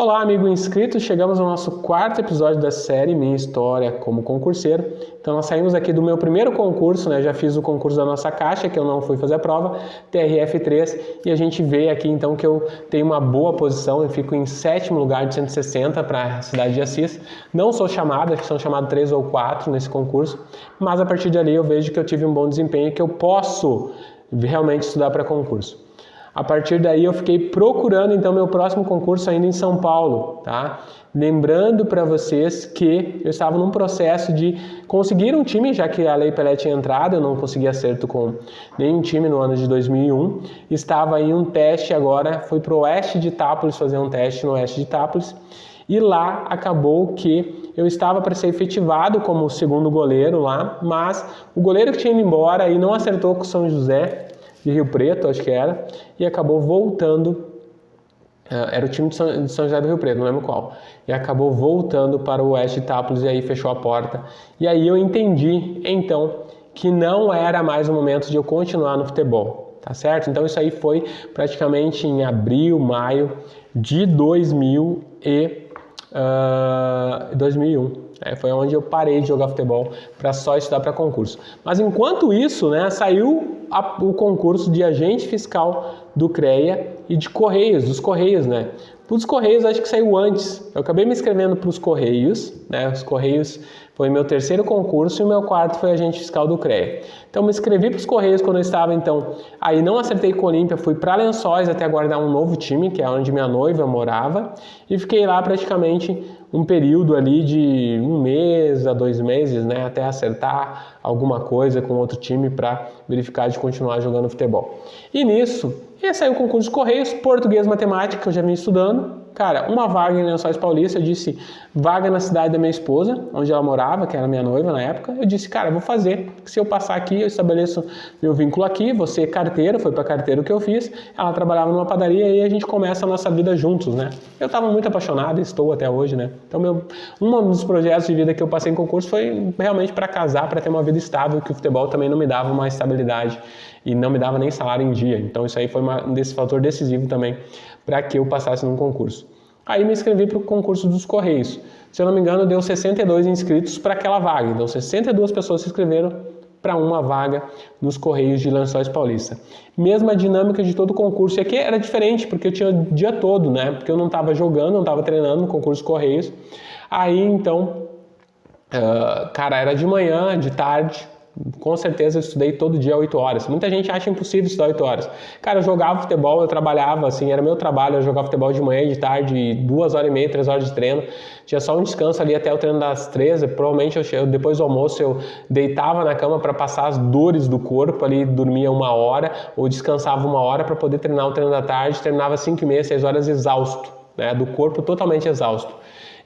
Olá, amigo inscrito, chegamos ao nosso quarto episódio da série Minha História como Concurseiro. Então nós saímos aqui do meu primeiro concurso, Já fiz o concurso da nossa caixa, que eu não fui fazer a prova, TRF3, e a gente vê aqui então que eu tenho uma boa posição, eu fico em 7º lugar de 160 para a cidade de Assis. Não sou chamado, acho que são chamados 3 ou 4 nesse concurso, mas a partir dali eu vejo que eu tive um bom desempenho e que eu posso realmente estudar para concurso. A partir daí eu fiquei procurando então meu próximo concurso ainda em São Paulo, tá? Lembrando para vocês que eu estava num processo de conseguir um time, já que a Lei Pelé tinha entrado, eu não consegui acerto com nenhum time no ano de 2001. Estava em um teste agora, fui para o Oeste de Itápolis fazer um teste no Oeste de Itápolis. E lá acabou que eu estava para ser efetivado como segundo goleiro lá, mas o goleiro que tinha ido embora e não acertou com o São José de Rio Preto, acho que era, e acabou voltando, era o time de São José do Rio Preto, não lembro qual, e acabou voltando para o Oeste de Itápolis e aí fechou a porta. E aí eu entendi, então, que não era mais o momento de eu continuar no futebol, tá certo? Então isso aí foi praticamente em abril, maio de 2001. Foi onde eu parei de jogar futebol para só estudar para concurso. Mas enquanto isso, saiu o concurso de agente fiscal do CREA e de Correios, dos Correios, Dos Correios acho que saiu antes. Eu acabei me inscrevendo para os Correios, Os Correios foi meu terceiro concurso e o meu quarto foi agente fiscal do CREA. Então me inscrevi para os Correios quando eu estava, aí não acertei com o Olímpia, fui para Lençóis até aguardar um novo time, que é onde minha noiva morava, e fiquei lá praticamente um período ali de 1 mês a 2 meses, até acertar alguma coisa com outro time para verificar de continuar jogando futebol. E nisso, ia sair o concurso de Correios, português, matemática, que eu já vinha estudando. Cara, uma vaga em Lençóis Paulista, eu disse vaga na cidade da minha esposa, onde ela morava, que era minha noiva na época. Eu disse, cara, vou fazer, se eu passar aqui, eu estabeleço meu vínculo aqui, vou ser carteiro, foi para carteiro que eu fiz. Ela trabalhava numa padaria e a gente começa a nossa vida juntos, Eu estava muito apaixonado, estou até hoje, Então, um dos projetos de vida que eu passei em concurso foi realmente para casar, para ter uma vida estável, que o futebol também não me dava uma estabilidade e não me dava nem salário em dia. Então, isso aí foi um fator decisivo também para que eu passasse num concurso. Aí me inscrevi para o concurso dos Correios. Se eu não me engano, deu 62 inscritos para aquela vaga. Então, 62 pessoas se inscreveram para uma vaga nos Correios de Lençóis Paulista. Mesma dinâmica de todo o concurso. E aqui era diferente, porque eu tinha o dia todo, Porque eu não estava jogando, não estava treinando no concurso dos Correios. Aí, então, era de manhã, de tarde. Com certeza eu estudei todo dia 8 horas. Muita gente acha impossível estudar 8 horas. Cara, eu jogava futebol, eu trabalhava, era meu trabalho, eu jogava futebol de manhã e de tarde, 2 horas e meia, 3 horas de treino. Tinha só um descanso ali até o treino das 13. Provavelmente depois do almoço eu deitava na cama para passar as dores do corpo ali, dormia 1 hora ou descansava 1 hora para poder treinar o treino da tarde. Terminava 5h30, 6 horas exausto, do corpo totalmente exausto.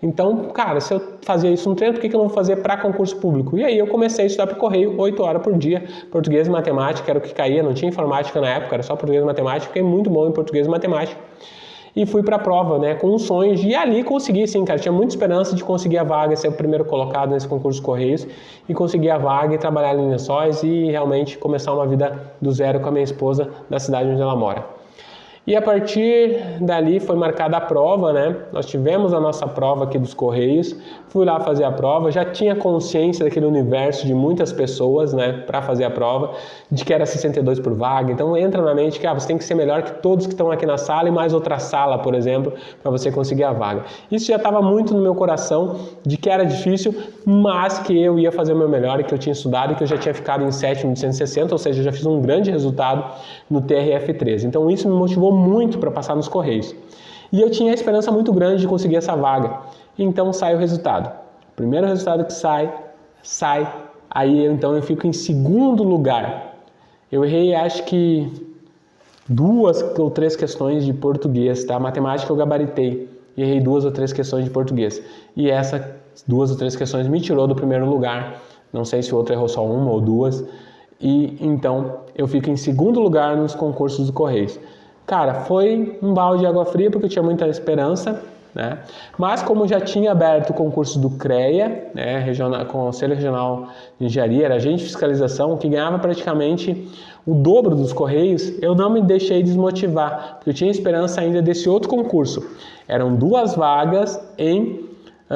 Então, cara, se eu fazia isso no treino, por que eu não vou fazer para concurso público? E aí eu comecei a estudar para o Correio 8 horas por dia, português e matemática, era o que caía, não tinha informática na época, era só português e matemática, fiquei muito bom em português e matemática. E fui para a prova, com um sonho, e ali consegui sim, cara, tinha muita esperança de conseguir a vaga, ser o primeiro colocado nesse concurso de Correios, e conseguir a vaga e trabalhar ali em Lençóis e realmente começar uma vida do zero com a minha esposa na cidade onde ela mora. E a partir dali foi marcada a prova, Nós tivemos a nossa prova aqui dos Correios, fui lá fazer a prova, já tinha consciência daquele universo de muitas pessoas, para fazer a prova, de que era 62 por vaga, então entra na mente que você tem que ser melhor que todos que estão aqui na sala e mais outra sala, por exemplo, para você conseguir a vaga. Isso já estava muito no meu coração, de que era difícil, mas que eu ia fazer o meu melhor e que eu tinha estudado e que eu já tinha ficado em 7º de 160, ou seja, eu já fiz um grande resultado no TRF3. Então isso me motivou muito para passar nos Correios. E eu tinha a esperança muito grande de conseguir essa vaga. Então sai o resultado. O primeiro resultado que sai, aí então eu fico em 2º lugar. Eu errei acho que 2 ou 3 questões de português, Matemática eu gabaritei e errei 2 ou 3 questões de português. E essas 2 ou 3 questões me tirou do primeiro lugar. Não sei se o outro errou só 1 ou 2. E então eu fico em 2º lugar nos concursos do Correios. Cara, foi um balde de água fria porque eu tinha muita esperança, né? Mas como já tinha aberto o concurso do CREA, né, Conselho Regional de Engenharia, era agente de fiscalização, que ganhava praticamente o dobro dos Correios, eu não me deixei desmotivar, porque eu tinha esperança ainda desse outro concurso. Eram 2 vagas em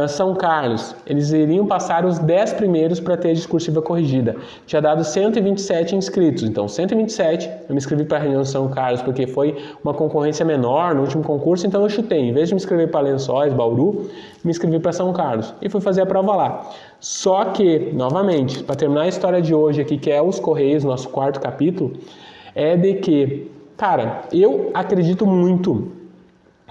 São Carlos. Eles iriam passar os 10 primeiros para ter a discursiva corrigida. Tinha dado 127 inscritos, então 127, eu me inscrevi para a reunião de São Carlos porque foi uma concorrência menor no último concurso, então eu chutei, em vez de me inscrever para Lençóis, Bauru, me inscrevi para São Carlos e fui fazer a prova lá. Só que, novamente, para terminar a história de hoje aqui, que é os Correios, nosso 4º capítulo, é de que, cara, eu acredito muito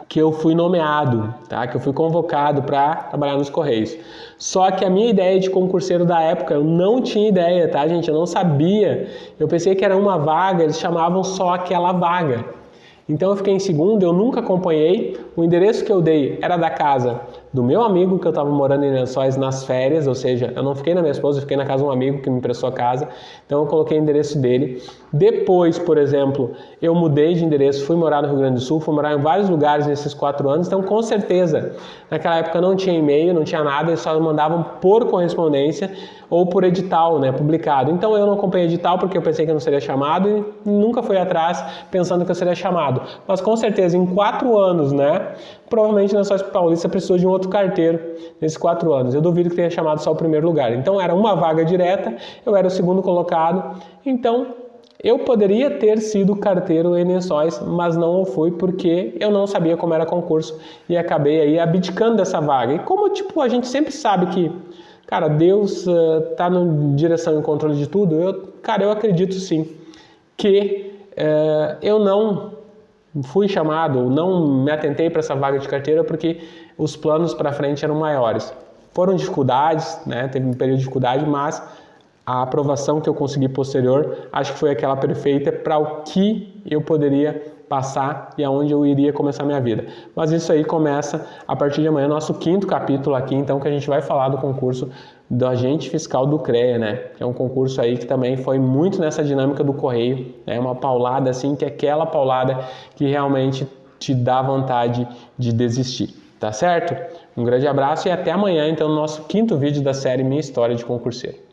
que eu fui nomeado, tá? Que eu fui convocado para trabalhar nos Correios. Só que a minha ideia de concurseiro da época, eu não tinha ideia, tá, gente? Eu não sabia. Eu pensei que era uma vaga, eles chamavam só aquela vaga. Então eu fiquei em segundo, eu nunca acompanhei. O endereço que eu dei era da casa do meu amigo, que eu estava morando em Lençóis nas férias, ou seja, eu não fiquei na minha esposa, eu fiquei na casa de um amigo que me emprestou a casa, então eu coloquei o endereço dele. Depois, por exemplo, eu mudei de endereço, fui morar no Rio Grande do Sul, fui morar em vários lugares nesses 4 anos, então com certeza, naquela época não tinha e-mail, não tinha nada, eles só mandavam por correspondência ou por edital, né, publicado. Então eu não acompanhei edital porque eu pensei que eu não seria chamado e nunca fui atrás pensando que eu seria chamado. Mas com certeza, em 4 anos, né, provavelmente na Lençóis Paulista precisou de um outro carteiro nesses 4 anos. Eu duvido que tenha chamado só o primeiro lugar. Então era uma vaga direta, eu era o segundo colocado. Então eu poderia ter sido carteiro em Lençóis, mas não o fui porque eu não sabia como era concurso e acabei aí abdicando dessa vaga. E como a gente sempre sabe que, cara, Deus está na direção e controle de tudo, eu acredito sim que eu não fui chamado, não me atentei para essa vaga de carteira porque os planos para frente eram maiores. Foram dificuldades, né? Teve um período de dificuldade, mas a aprovação que eu consegui posterior, acho que foi aquela perfeita para o que eu poderia passar e aonde eu iria começar minha vida. Mas isso aí começa a partir de amanhã, nosso 5º capítulo aqui, então, que a gente vai falar do concurso do agente fiscal do CREA, né? É um concurso aí que também foi muito nessa dinâmica do correio, né? Uma paulada assim, que é aquela paulada que realmente te dá vontade de desistir, tá certo? Um grande abraço e até amanhã, então, no nosso 5º vídeo da série Minha História de Concurseiro.